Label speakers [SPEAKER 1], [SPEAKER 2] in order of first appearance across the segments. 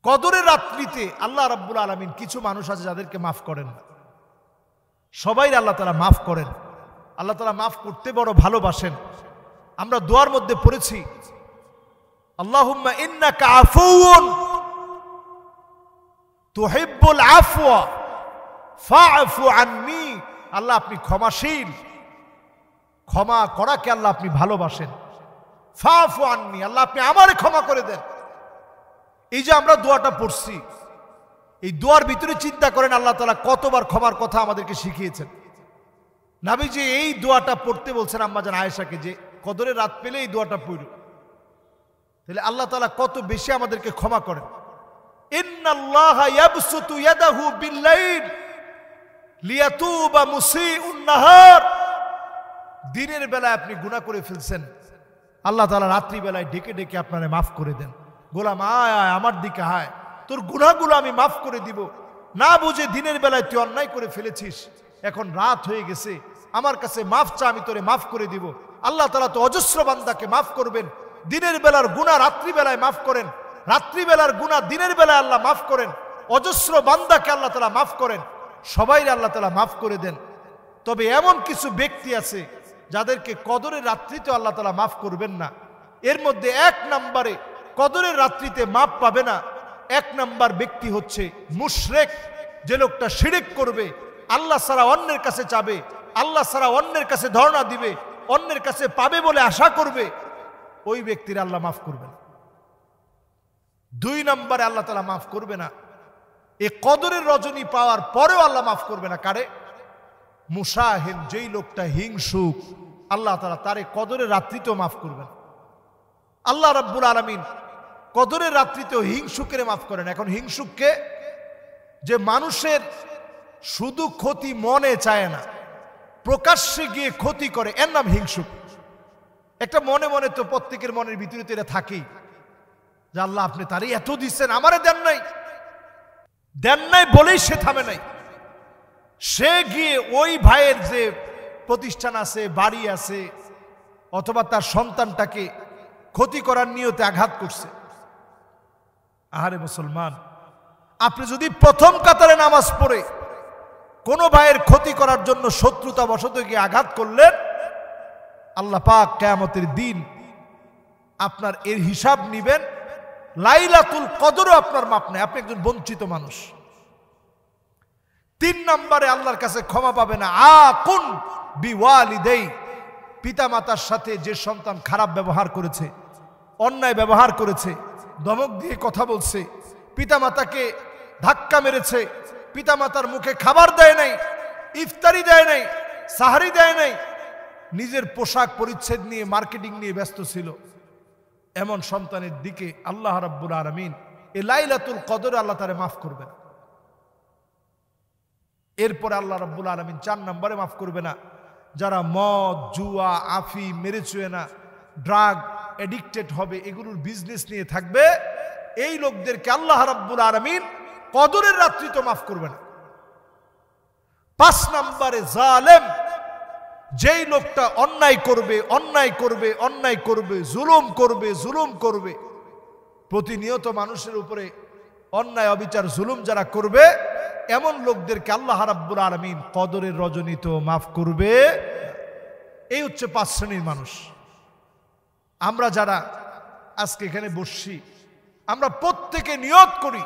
[SPEAKER 1] কদরের রাত্রিতে আল্লাহ রাব্বুল আলামিন কিছু মানুষ আছে যাদেরকে মাফ করেন না। সবাই আল্লাহ তাআলা মাফ করেন। আল্লাহ তাআলা মাফ করতে বড় ভালোবাসেন। আমরা দোয়ার মধ্যে পড়েছি, আল্লাহুম্মা ইন্নাকা আফুউন তুহিব্বুল আফওয়া ফাআফু আন্নী। আল্লাহ আপনি ক্ষমাশীল, ক্ষমা করাকে আল্লাহ আপনি ভালোবাসেন। ফাআফু আন্নী, আল্লাহ আপনি আমারে ক্ষমা করে দেন। এই যে আমরা দোয়াটা পড়ছি, এই দোয়ার ভিতরে চিন্তা করেন আল্লাহ তাআলা কতবার ক্ষমার কথা আমাদেরকে শিখিয়েছেন। নবীজি এই দোয়াটা পড়তে বলছেন আম্মা জান আয়েশাকে যে কদরের রাত পেলে এই দোয়াটা পড়ো। তাহলে আল্লাহ তাআলা কত বেশি আমাদেরকে ক্ষমা করেন। ইন্নাল্লাহা ইয়াবসুতু ইয়াদাহু বিল-লাইল লিয়াতুবা মুসিউন নাহার। দিনের বেলায় আপনি গুনাহ করে ফেলছেন, আল্লাহ তাআলা রাত্রি বেলায় ডেকে ডেকে আপনারে মাফ করে দেন। গোলাম আয় আয় আমার দিকে আয়, তোর গুনাহগুলো আমি মাফ করে দিব। না বুঝে দিনের বেলায় তুই অন্যায় করে ফেলেছিস, এখন রাত হয়ে গেছে, আমার কাছে মাফ চা, আমি তোরে মাফ করে দিব। আল্লাহ তাআলা তো অজস্র বান্দাকে মাফ করবেন। দিনের বেলার গুনাহ রাত্রি বেলায় মাফ করেন, রাত্রি বেলার গুনাহ দিনের বেলায় আল্লাহ মাফ করেন। অজস্র বান্দাকে আল্লাহ তাআলা মাফ করেন, সবাই আল্লাহ তাআলা মাফ করে দেন। তবে এমন কিছু ব্যক্তি আছে যাদেরকে কদরের রাত্রিতে আল্লাহ তাআলা মাফ করবেন না। এর মধ্যে এক নম্বরে কদরের রাত্রিতে মাফ পাবে না, এক নম্বর ব্যক্তি হচ্ছে মুশরিক। যে লোকটা শিরক করবে, আল্লাহ ছাড়া অন্যের কাছে চাবে, আল্লাহ ছাড়া অন্যের কাছে ধর্ণা দিবে, অন্যের কাছে পাবে বলে আশা করবে, ওই ব্যক্তির আল্লাহ মাফ করবে না। দুই নম্বরে আল্লাহ তাআলা মাফ করবে না, এই কদরের রজনী পাওয়ার পরেও আল্লাহ মাফ করবে না। কারে? মুশাহিন, যেই লোকটা হিংসুক, আল্লাহ তাআলা তারে কদরের রাত্রিতেও মাফ করবেন। আল্লাহ রাব্বুল আলামিন কদরের রাত্রিতেও হিংসুকের মাফ করেন। এখন হিংসুককে, যে মানুষের শুধু ক্ষতি মনে চায় না, প্রকাশ্যে গিয়ে ক্ষতি করে, এর নাম হিংসুক। একটা মনে মনে তো প্রত্যেকের মনের ভিতরে তো এটা থাকেই যে আল্লাহ আপনি তারই এত দিচ্ছেন, আমারে দেন নাই, দেন নাই বলেই সে থামে নাই। সে গিয়ে ওই ভাইয়ের যে প্রতিষ্ঠান আছে, বাড়ি আছে, অথবা তার সন্তানটাকে ক্ষতি করার নিয়তে আঘাত করছে। আহারে মুসলমান, আপনি যদি প্রথম কাতারে নামাজ পড়ে কোনো ভাইয়ের ক্ষতি করার জন্য শত্রুতা বশত গিয়ে আঘাত করলেন, আল্লাহ পাক কিয়ামতের দিন আপনার এর হিসাব নিবেন। লাইলাতুল কদরও আপনার মাপ নেই, আপনি একজন বঞ্চিত মানুষ। তিন নম্বরে আল্লাহর কাছে ক্ষমা পাবে না আকুন বিওয়ালিদাই। পিতা মাতার সাথে যে সন্তান খারাপ ব্যবহার করেছে, অন্যায় ব্যবহার করেছে, ধমক দিয়ে কথা বলছে, পিতা মাতাকে ধাক্কা মেরেছে, পিতা মাতার মুখে খাবার দেয় নাই, ইফতারি দেয় নাই, সাহারি দেয় নাই, নিজের পোশাক পরিচ্ছদ নিয়ে মার্কেটিং নিয়ে ব্যস্ত ছিল, এমন সন্তানের দিকে আল্লাহ রাব্বুল আলামিন এই লাইলাতুল কদরে আল্লাহ তারে মাফ করবেন। এরপরে আল্লাহ রাব্বুল আলামিন 4 নম্বরে মাফ করবে না যারা মদ, জুয়া, আফি, মেরেচুয়েনা, ড্রাগ এডিক্টেড হবে, এগুলোর বিজনেস নিয়ে থাকবে, এই লোকদেরকে আল্লাহ রাব্বুল আলামিন কদরের রাত্রি তো মাফ করবে না। 5 নম্বরে জালেম, যেই লোকটা অন্যায় করবে, অন্যায় করবে, অন্যায় করবে, জুলুম করবে, জুলুম করবে, প্রতিনিয়ত মানুষের উপরে অন্যায়, অবিচার, জুলুম যারা করবে, এমন লোকদেরকে আল্লাহ রাব্বুল আলামিন কদরের রজনীতে মাফ করবে। এই হচ্ছে 5 শ্রেণীর মানুষ। আমরা যারা আজকে এখানে বসছি, আমরা প্রত্যেকে নিয়ত করি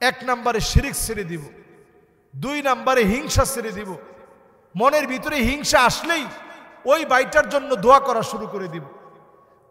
[SPEAKER 1] 1 নম্বরে শিরক ছেড়ে দিব, 2 নম্বরে হিংসা ছেড়ে দিব, মনের ভিতরে হিংসা আসলেই ওই ভাইটার জন্য দোয়া করা শুরু করে দিব।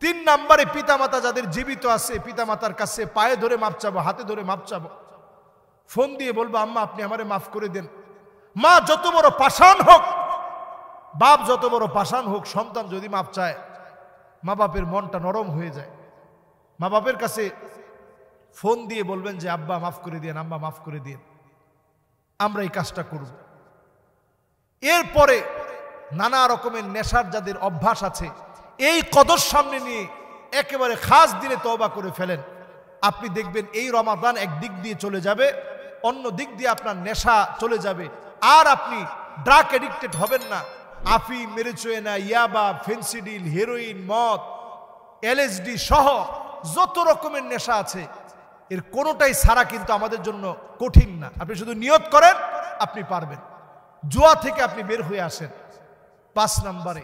[SPEAKER 1] 3 নম্বরে পিতামাতা যাদের জীবিত আছে, পিতামাতার কাছে পায়ে ধরে মাপ চাবো, হাতে ধরে মাপ চাবো, ফোন দিয়ে বলবো আম্মা আপনি আমারে মাফ করে দেন। মা যত বড় পাষাণ হোক, বাপ যত বড় পাষাণ হোক, সন্তান যদি মাপ চায়, মা বাপের মনটা নরম হয়ে যায়। মা বাপের কাছে ফোন দিয়ে বলবেন যে আব্বা মাফ করে দিন, আম্মা মাফ করে দিন। আমরা এই কাজটা করব। এরপরে নানা রকমের নেশার যাদের অভ্যাস আছে, এই কদর সামনে নিয়ে একেবারে খাস দিনে তওবা করে ফেলেন। আপনি দেখবেন এই রমাদান এক দিক দিয়ে চলে যাবে, অন্য দিক দিয়ে আপনার নেশা চলে যাবে, আর আপনি ড্রাগ এডিক্টেড হবেন না। আফি, মেরিজুয়ানা, ইয়াবা, ফেন্সিডিল, হেরোইন, মদ, এলএসডি সহ যত রকমের নেশা আছে, এর কোনোটাই ছাড়া কিন্তু আমাদের জন্য কঠিন না। আপনি শুধু নিয়ত করেন, আপনি পারবেন। জুয়া থেকে আপনি বের হয়ে আসেন। 5 নম্বরে,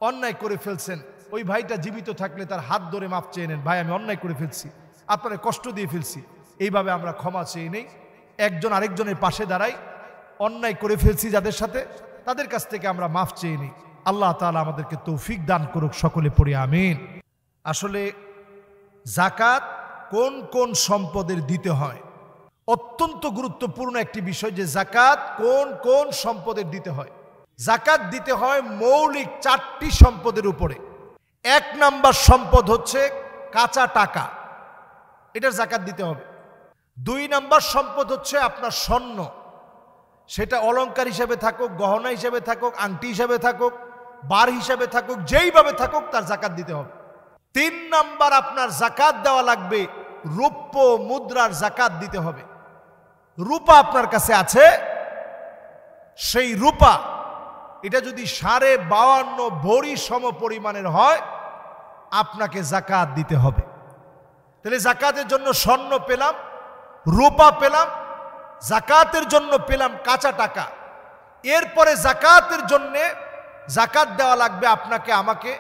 [SPEAKER 1] অন্যায় করে ফেলছেন, ওই ভাইটা জীবিত থাকলে তার হাত ধরে মাপ চেয়ে নেন, ভাই আমি অন্যায় করে ফেলছি, আপনারে কষ্ট দিয়ে ফেলছি, এইভাবে আমরা ক্ষমা চেয়ে নেই। একজন আরেকজনের পাশে দাঁড়াই, অন্যায় করে ফেলছি যাদের সাথে, তাদের কাছ থেকে আমরা মাফ চেয়ে নিই। আল্লাহ তাআলা আমাদেরকে তৌফিক দান করুক, সকলে পড়ি আমিন। আসলে যাকাত কোন কোন সম্পদের দিতে হয়, অত্যন্ত গুরুত্বপূর্ণ একটি বিষয় যে যাকাত কোন কোন সম্পদের দিতে হয়। যাকাত দিতে হয় মৌলিক 4টি সম্পদের উপরে। 1 নাম্বার সম্পদ হচ্ছে কাঁচা টাকা, এটার যাকাত দিতে হবে। 2 নাম্বার সম্পদ হচ্ছে আপনার স্বর্ণ, সেটা অলংকার হিসেবে থাকুক, গহনা হিসেবে থাকুক, আংটি হিসেবে থাকুক, বার হিসেবে থাকুক, যেইভাবে থাকুক তার যাকাত দিতে হবে। 3 নাম্বার আপনার যাকাত দেওয়া লাগবে রৌপ্য মুদ্রার যাকাত দিতে হবে। রূপা আপনার কাছে আছে, সেই রূপা এটা যদি 52.5 ভরি সম পরিমাণের হয়, আপনাকে যাকাত দিতে হবে। তাহলে যাকাতের জন্য স্বর্ণ পেলাম, রূপা পেলাম, যাকাতের জন্য পেলাম কাঁচা টাকা। এরপরে যাকাতের জন্য যাকাত দেওয়া লাগবে আপনাকে আমাকে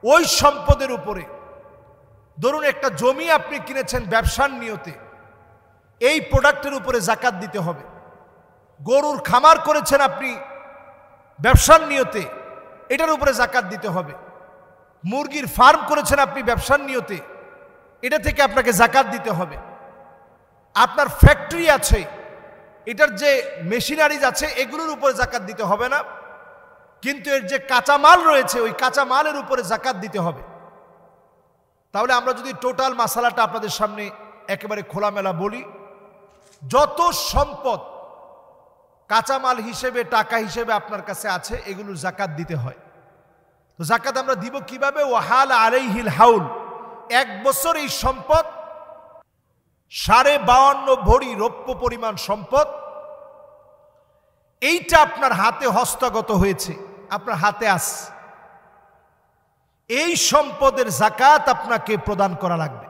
[SPEAKER 1] ওই সম্পদের উপরে। ধরুন একটা জমি আপনি কিনেছেন ব্যবসার নিয়তে, এই প্রোডাক্টের উপরে যাকাত দিতে হবে। গরুর খামার করেছেন আপনি ব্যবসার নিয়তে, এটার উপরে যাকাত দিতে হবে। মুরগির ফার্ম করেছেন আপনি ব্যবসার নিয়তে, এটা থেকে আপনাকে যাকাত দিতে হবে। আপনার ফ্যাক্টরি আছে, এটার যে মেশিনারিজ আছে এগুলোর উপরে যাকাত দিতে হবে না, কিন্তু এর যে কাঁচামাল রয়েছে ওই কাঁচামালের উপরে যাকাত দিতে হবে। তাহলে আমরা যদি টোটাল মাসালাটা আপনাদের সামনে একেবারে খোলামেলা বলি, যত সম্পদ কাঁচামাল হিসেবে টাকা হিসেবে আপনার কাছে আছে এগুলোর যাকাত দিতে হয়। তো যাকাত আমরা দিব কিভাবে? ওয়াহাল আলাইহিল হাউল, 1 বছর এই সম্পদ 52.5 ভরি রৌপ্য পরিমাণ সম্পদ, এইটা আপনার হাতে হস্তগত হয়েছে, আপনার হাতে আছে, এই সম্পদের যাকাত আপনাকে প্রদান করা লাগবে।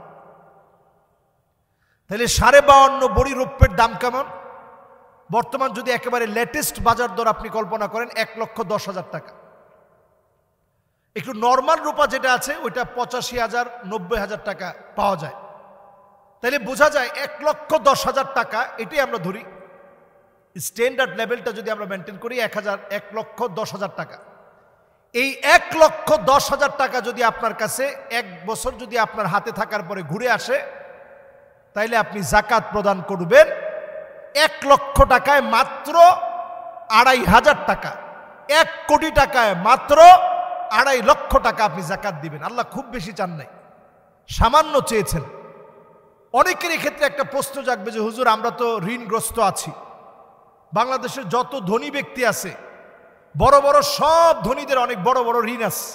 [SPEAKER 1] তাহলে 52.5 ভরি রৌপ্যের দাম কেমন? বর্তমান যদি একেবারে লেটেস্ট বাজার দর আপনি কল্পনা করেন 1,10,000 টাকা। একটু নর্মাল রূপা যেটা আছে ওইটা 85,000 90,000 টাকা পাওয়া যায়। তাহলে বোঝা যায় 1,10,000 টাকা, এটাই আমরা ধরি স্ট্যান্ডার্ড লেভেলটা যদি আমরা মেনটেন করি 1,10,000 টাকা। এই 1,10,000 টাকা যদি আপনার কাছে 1 বছর যদি আপনার হাতে থাকার পরে ঘুরে আসে, তাইলে আপনি যাকাত প্রদান করবেন 1 লক্ষ টাকায় মাত্র 2,500 টাকা, 1 কোটি টাকায় মাত্র 2.5 লক্ষ টাকা আপনি যাকাত দিবেন। আল্লাহ খুব বেশি চান নাই, সামান্য চেয়েছেন। অনেকের ক্ষেত্রে একটা প্রশ্ন জাগবে যে হুজুর আমরা তো ঋণগ্রস্ত আছি, বাংলাদেশের যত ধনী ব্যক্তি আছে বড় বড় সব ধনীদের অনেক বড় বড় ঋণ আছে,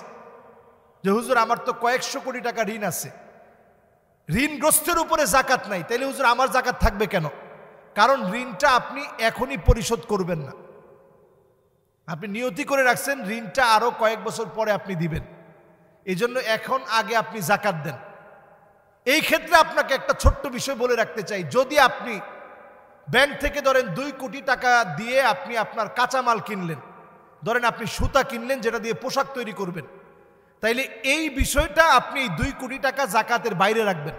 [SPEAKER 1] যে হুজুর আমার তো কয়েকশো কোটি টাকা ঋণ আছে, ঋণগ্রস্তের উপরে যাকাত নাই, তাইলে হুজুর আমার যাকাত থাকবে কেন? কারণ ঋণটা আপনি এখনই পরিশোধ করবেন না, আপনি নিয়তি করে রাখছেন ঋণটা আরো কয়েক বছর পরে আপনি দিবেন, এই জন্য এখন আগে আপনি যাকাত দেন। এই ক্ষেত্রে আপনাকে একটা ছোট্ট বিষয় বলে রাখতে চাই, যদি আপনি ব্যাংক থেকে ধরেন 2 কোটি টাকা দিয়ে আপনি আপনার কাঁচামাল কিনলেন, ধরেন আপনি সুতা কিনলেন যেটা দিয়ে পোশাক তৈরি করবেন, তাইলে এই বিষয়টা আপনি 2 কোটি টাকা যাকাতের বাইরে রাখবেন।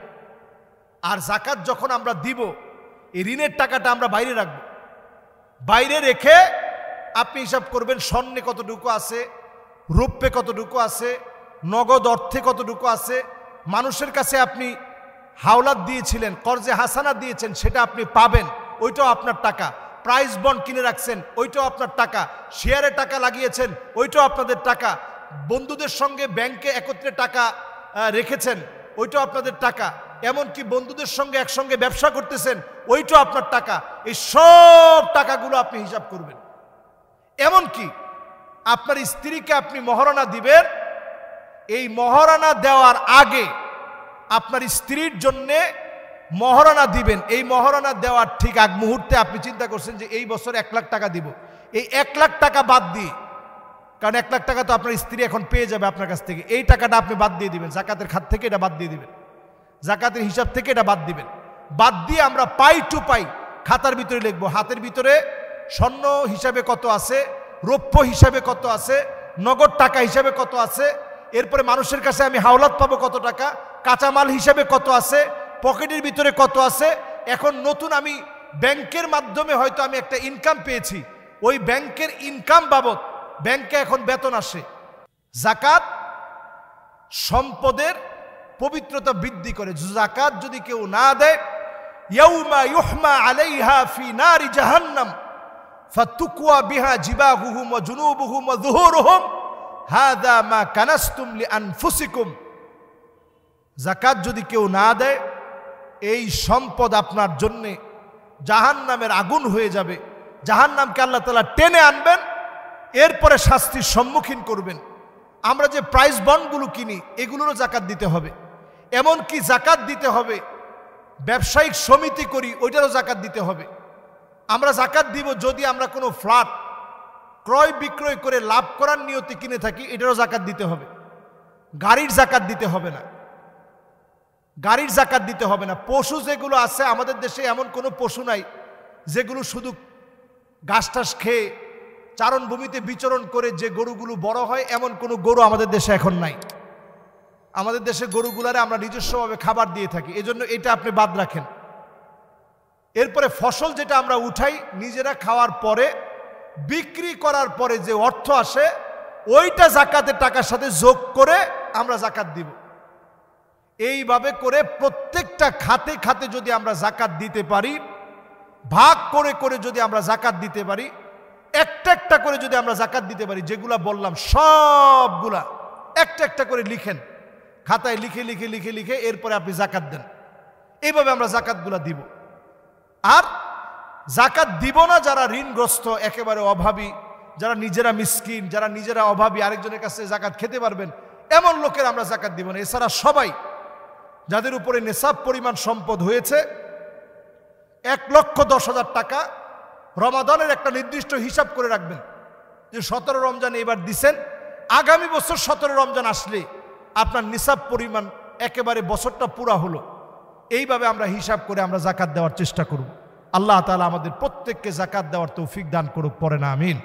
[SPEAKER 1] আর যাকাত যখন আমরা দিব এই ঋণের টাকাটা আমরা বাইরে রাখব, বাইরে রেখে আপনি হিসাব করবেন স্বর্ণে কতটুকু আছে, রৌপ্যে কতটুকু আছে, নগদ অর্থে কতটুকু আছে, মানুষের কাছে আপনি হাওলাত দিয়েছিলেন, কর্জে হাসানা দিয়েছেন, সেটা আপনি পাবেন, ওইটাও আপনার টাকা। প্রাইস বন্ড কিনে রাখছেন, ওইটাও আপনার টাকা। শেয়ারে টাকা লাগিয়েছেন, ওইটাও আপনাদের টাকা। বন্ধুদের সঙ্গে ব্যাংকে একত্রে টাকা রেখেছেন, ওইটাও আপনাদের টাকা। এমনকি বন্ধুদের সঙ্গে একসঙ্গে ব্যবসা করতেছেন, ওইটাও আপনার টাকা। এই সব টাকাগুলো আপনি হিসাব করবেন। এমনকি আপনার স্ত্রীকে আপনি মহারণা দিবেন, এই মহারণা দেওয়ার আগে আপনার স্ত্রীর জন্যে মহারণা দিবেন, এই মহারণা দেওয়ার ঠিক আগ মুহূর্তে আপনি চিন্তা করছেন যে এই বছর 1 লাখ টাকা দিব, এই 1 লাখ টাকা বাদ দিয়ে, কারণ 1 লাখ টাকা তো আপনার স্ত্রী এখন পেয়ে যাবে আপনার কাছ থেকে, এই টাকাটা আপনি বাদ দিয়ে দিবেন, যাকাতের খাত থেকে এটা বাদ দিয়ে দিবেন। জাকাতের হিসাব থেকে এটা বাদ দিবেন। বাদ দিয়ে আমরা পাই টু পাই খাতার ভিতরে লিখবো। হাতের ভিতরে স্বর্ণ হিসাবে কত আছে, রৌপ্য হিসাবে কত আছে, নগদ টাকা হিসাবে কত আছে, এরপরে মানুষের কাছে আমি হাওলাত পাবো কত টাকা, কাঁচামাল হিসাবে কত আছে, পকেটের ভিতরে কত আছে। এখন নতুন আমি ব্যাংকের মাধ্যমে হয়তো আমি একটা ইনকাম পেয়েছি, ওই ব্যাংকের ইনকাম বাবদ ব্যাংকে এখন বেতন আসে। জাকাত সম্পদের পবিত্রতা বৃদ্ধি করে। জাকাত যদি কেউ না দেয়, ইয়াউমা ইউহমা আলাইহা ফি নারি জাহান্নাম ফাতুকওয়া বিহা জিবাহুহুম ওয়া জুনুবুহুম ওয়া যুহুরুহুম হাযা মা কানাসতুম লিআনফুসিকুম। যাকাত যদি কেউ না দেয়, এই সম্পদ আপনার জন্য জাহান্নামের আগুন হয়ে যাবে। জাহান্নামকে আল্লাহ তাআলা টেনে আনবেন, এরপরে শাস্তির সম্মুখীন করবেন। আমরা যে প্রাইজ বন্ডগুলো কিনি, এগুলোরও জাকাত দিতে হবে। এমনকি জাকাত দিতে হবে, ব্যবসায়িক সমিতি করি, ওইটারও জাকাত দিতে হবে। আমরা জাকাত দিব যদি আমরা কোনো ফ্ল্যাট ক্রয় বিক্রয় করে লাভ করার নিয়তে কিনে থাকি, এটারও জাকাত দিতে হবে। গাড়ির জাকাত দিতে হবে না, গাড়ির জাকাত দিতে হবে না। পশু যেগুলো আছে আমাদের দেশে, এমন কোনো পশু নাই যেগুলো শুধু ঘাস টাস খেয়ে চারণভূমিতে বিচরণ করে যে গরুগুলো বড় হয়, এমন কোনো গরু আমাদের দেশে এখন নাই। আমাদের দেশে গরুগুলারে আমরা নিজস্বভাবে খাবার দিয়ে থাকি, এজন্য এটা আপনি বাদ রাখেন। এরপরে ফসল যেটা আমরা উঠাই নিজেরা খাওয়ার পরে, বিক্রি করার পরে যে অর্থ আসে, ওইটা জাকাতের টাকার সাথে যোগ করে আমরা জাকাত দিব। এইভাবে করে প্রত্যেকটা খাতে খাতে যদি আমরা জাকাত দিতে পারি, ভাগ করে করে যদি আমরা জাকাত দিতে পারি, একটা একটা করে যদি আমরা জাকাত দিতে পারি, যেগুলা বললাম সবগুলা একটা একটা করে লিখেন, খাতায় লিখে লিখে লিখে লিখে এরপরে আপনি জাকাত দেন। এইভাবে আমরা জাকাতগুলা দিব। আর জাকাত দিব না যারা ঋণগ্রস্ত, একেবারে অভাবী, যারা নিজেরা মিসকিন, যারা নিজেরা অভাবী, আরেকজনের কাছে জাকাত খেতে পারবেন, এমন লোকের আমরা জাকাত দিব না। এছাড়া সবাই যাদের উপরে নেশাব পরিমাণ সম্পদ হয়েছে, 1,10,000 টাকা রমাদানের একটা নির্দিষ্ট হিসাব করে রাখবেন যে 17 রমজান এবার দিছেন, আগামী বছর 17 রমজান আসলে আপনার নিসাব পরিমাণ একেবারে বছরটা পুরা হলো। এইভাবে আমরা হিসাব করে আমরা জাকাত দেওয়ার চেষ্টা করব। আল্লাহ তাআলা আমাদের প্রত্যেককে জাকাত দেওয়ার তৌফিক দান করুক, পড়েন আমিন।